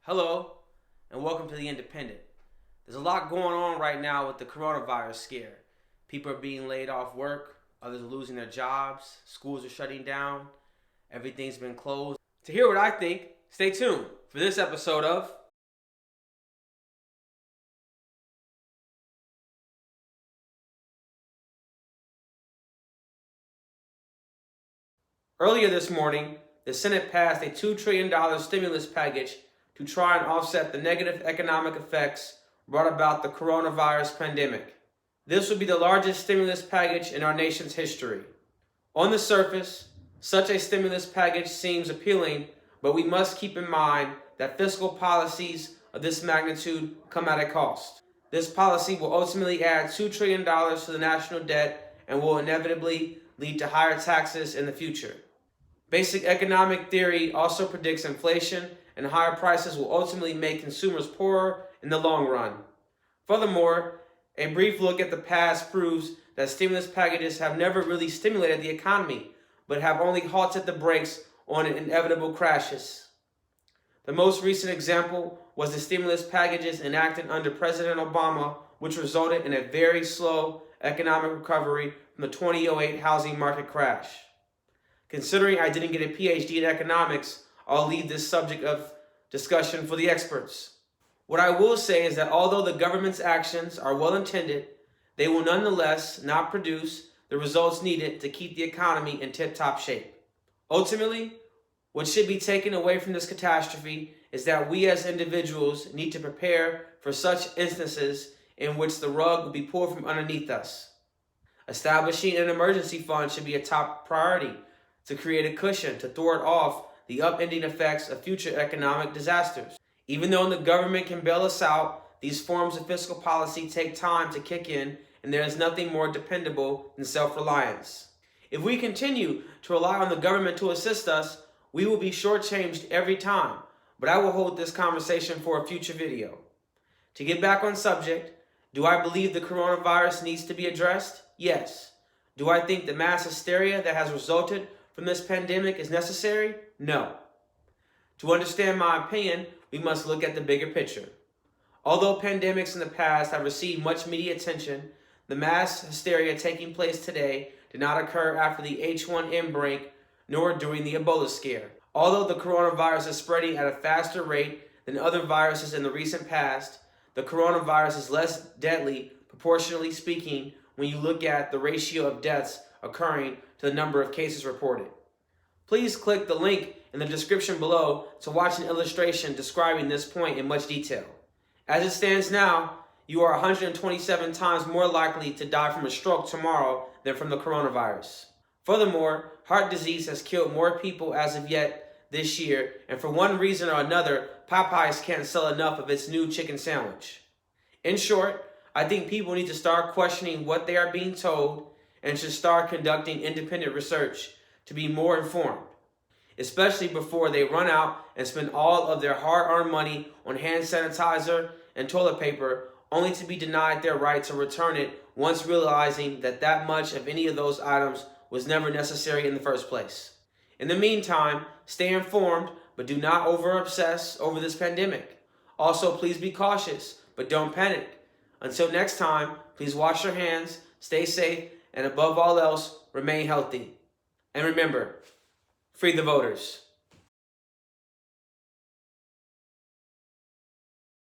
Hello, and welcome to The Independent. There's a lot going on right now with the coronavirus scare. People are being laid off work, others are losing their jobs, schools are shutting down, everything's been closed. To hear what I think, stay tuned for this episode of Earlier this morning, the Senate passed a $2 trillion stimulus package to try and offset the negative economic effects brought about the coronavirus pandemic. This would be the largest stimulus package in our nation's history. On the surface, such a stimulus package seems appealing, but we must keep in mind that fiscal policies of this magnitude come at a cost. This policy will ultimately add $2 trillion to the national debt and will inevitably lead to higher taxes in the future. Basic economic theory also predicts inflation, and higher prices will ultimately make consumers poorer in the long run. Furthermore, a brief look at the past proves that stimulus packages have never really stimulated the economy, but have only halted the brakes on inevitable crashes. The most recent example was the stimulus packages enacted under President Obama, which resulted in a very slow economic recovery from the 2008 housing market crash. Considering I didn't get a PhD in economics, I'll leave this subject of discussion for the experts. What I will say is that although the government's actions are well intended, they will nonetheless not produce the results needed to keep the economy in tip-top shape. Ultimately, what should be taken away from this catastrophe is that we as individuals need to prepare for such instances in which the rug will be pulled from underneath us. Establishing an emergency fund should be a top priority to create a cushion to thwart off the upending effects of future economic disasters. Even though the government can bail us out, these forms of fiscal policy take time to kick in, and there is nothing more dependable than self-reliance. If we continue to rely on the government to assist us, we will be shortchanged every time, but I will hold this conversation for a future video. To get back on subject, do I believe the coronavirus needs to be addressed? Yes. Do I think the mass hysteria that has resulted from this pandemic is necessary? No. To understand my opinion, we must look at the bigger picture. Although pandemics in the past have received much media attention, the mass hysteria taking place today did not occur after the H1N break nor during the Ebola scare. Although the coronavirus is spreading at a faster rate than other viruses in the recent past, the coronavirus is less deadly, proportionally speaking, when you look at the ratio of deaths occurring to the number of cases reported. Please click the link in the description below to watch an illustration describing this point in much detail. As it stands now, you are 127 times more likely to die from a stroke tomorrow than from the coronavirus. Furthermore, heart disease has killed more people as of yet this year, and for one reason or another, Popeyes can't sell enough of its new chicken sandwich. In short, I think people need to start questioning what they are being told and should start conducting independent research to be more informed, especially before they run out and spend all of their hard-earned money on hand sanitizer and toilet paper only to be denied their right to return it once realizing that much of any of those items was never necessary in the first place. In the meantime, stay informed, but do not over-obsess over this pandemic. Also, please be cautious, but don't panic. Until next time, please wash your hands, stay safe, and above all else, remain healthy. And remember, free the voters.